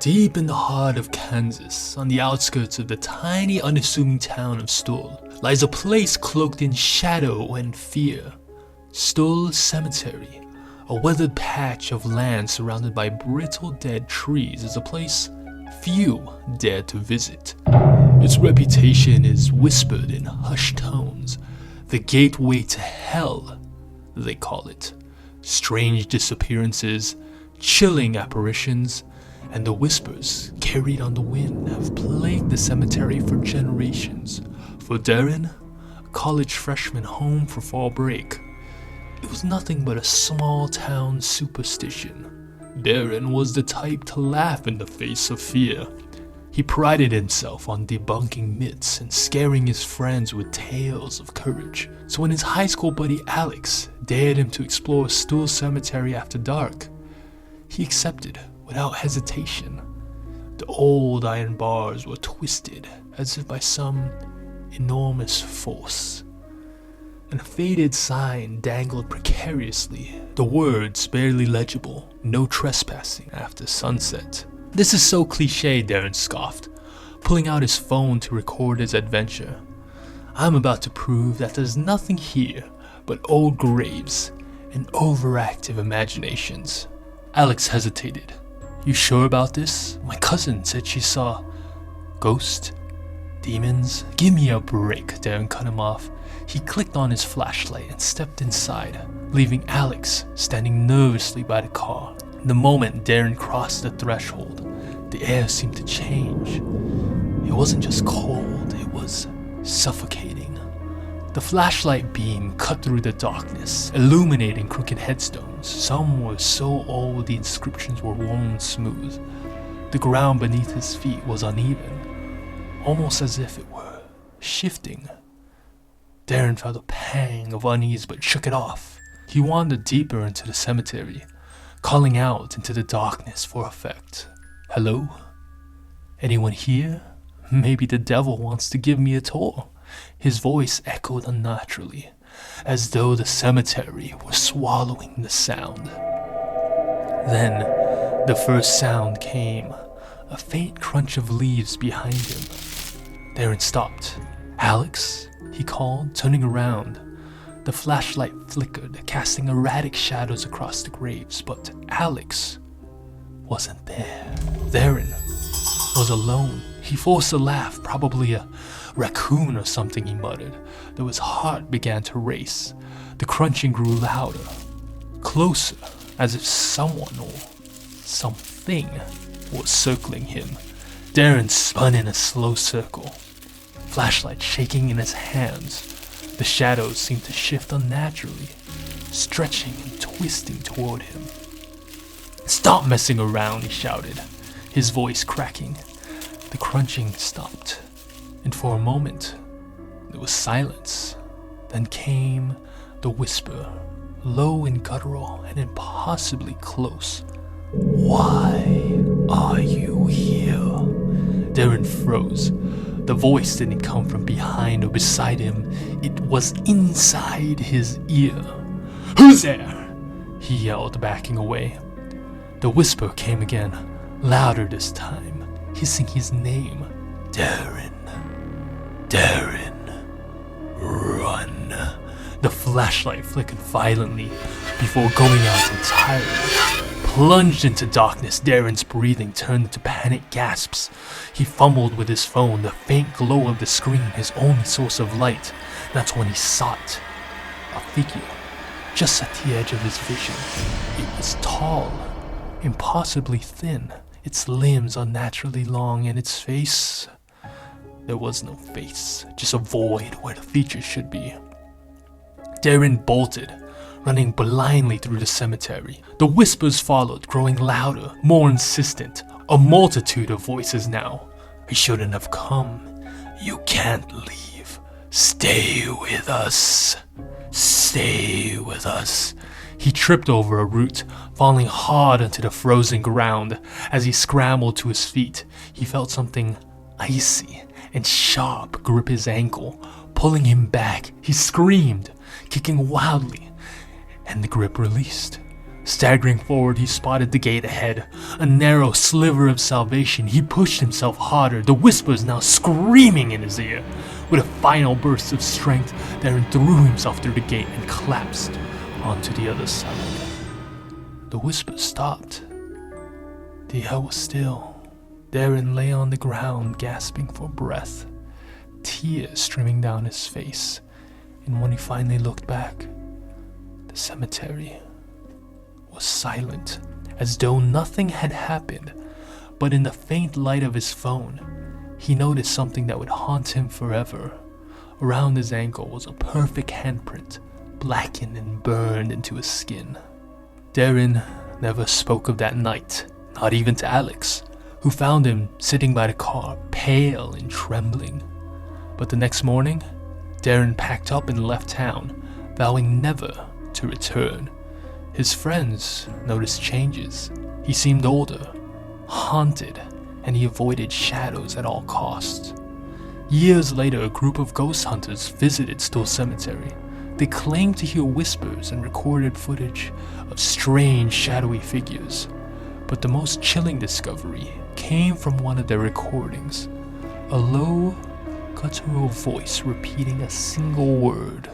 Deep in the heart of Kansas, on the outskirts of the tiny, unassuming town of Stull, lies a place cloaked in shadow and fear. Stull Cemetery, a weathered patch of land surrounded by brittle dead trees, is a place few dare to visit. Its reputation is whispered in hushed tones. The gateway to hell, they call it. Strange disappearances, chilling apparitions, and the whispers carried on the wind have plagued the cemetery for generations. For Darren, a college freshman home for fall break, it was nothing but a small town superstition. Darren was the type to laugh in the face of fear. He prided himself on debunking myths and scaring his friends with tales of courage. So when his high school buddy Alex dared him to explore Stull Cemetery after dark, he accepted without hesitation. The old iron bars were twisted as if by some enormous force, and a faded sign dangled precariously, the words barely legible, "No trespassing after sunset." "This is so cliche," Darren scoffed, pulling out his phone to record his adventure. "I'm about to prove that there's nothing here but old graves and overactive imaginations." Alex hesitated. "You sure about this? My cousin said she saw ghosts, demons." "Give me a break," Darren cut him off. He clicked on his flashlight and stepped inside, leaving Alex standing nervously by the car. The moment Darren crossed the threshold, the air seemed to change. It wasn't just cold, it was suffocating. The flashlight beam cut through the darkness, illuminating crooked headstones. Some were so old the inscriptions were worn smooth. The ground beneath his feet was uneven, almost as if it were shifting. Darren felt a pang of unease but shook it off. He wandered deeper into the cemetery, calling out into the darkness for effect. "Hello? Anyone here? Maybe the devil wants to give me a tour." His voice echoed unnaturally, as though the cemetery were swallowing the sound. Then, the first sound came, a faint crunch of leaves behind him. Darren stopped. "Alex?" he called, turning around. The flashlight flickered, casting erratic shadows across the graves, but Alex wasn't there. Darren was alone. He forced a laugh, probably a raccoon or something, he muttered, though his heart began to race. The crunching grew louder, closer, as if someone or something was circling him. Darren spun in a slow circle, flashlight shaking in his hands. The shadows seemed to shift unnaturally, stretching and twisting toward him. "Stop messing around," he shouted, his voice cracking. The crunching stopped, and for a moment, there was silence. Then came the whisper, low and guttural and impossibly close. "Why are you here?" Darren froze. The voice didn't come from behind or beside him. It was inside his ear. "Who's there?" he yelled, backing away. The whisper came again, louder this time, hissing his name. "Darren. Darren. Run." The flashlight flickered violently before going out entirely. Plunged into darkness, Darren's breathing turned into panic gasps. He fumbled with his phone, the faint glow of the screen his only source of light. That's when he saw it. A figure, just at the edge of his vision. It was tall, impossibly thin, its limbs unnaturally long, and its face... There was no face, just a void where the features should be. Darren bolted, running blindly through the cemetery. The whispers followed, growing louder, more insistent. A multitude of voices now. "We shouldn't have come. You can't leave. Stay with us. Stay with us." He tripped over a root, falling hard onto the frozen ground. As he scrambled to his feet, he felt something icy and sharp grip his ankle, pulling him back. He screamed, kicking wildly, and the grip released. Staggering forward, he spotted the gate ahead, a narrow sliver of salvation. He pushed himself harder, the whispers now screaming in his ear. With a final burst of strength, Darren threw himself through the gate and collapsed onto the other side. The whispers stopped. The air was still. Darren lay on the ground, gasping for breath, tears streaming down his face. And when he finally looked back, the cemetery was silent, as though nothing had happened. But in the faint light of his phone, he noticed something that would haunt him forever. Around his ankle was a perfect handprint, blackened and burned into his skin. Darren never spoke of that night, not even to Alex, who found him sitting by the car, pale and trembling. But the next morning, Darren packed up and left town, vowing never to return. His friends noticed changes. He seemed older, haunted, and he avoided shadows at all costs. Years later, a group of ghost hunters visited Stull Cemetery. They claimed to hear whispers and recorded footage of strange, shadowy figures. But the most chilling discovery came from one of their recordings. A low, guttural voice repeating a single word.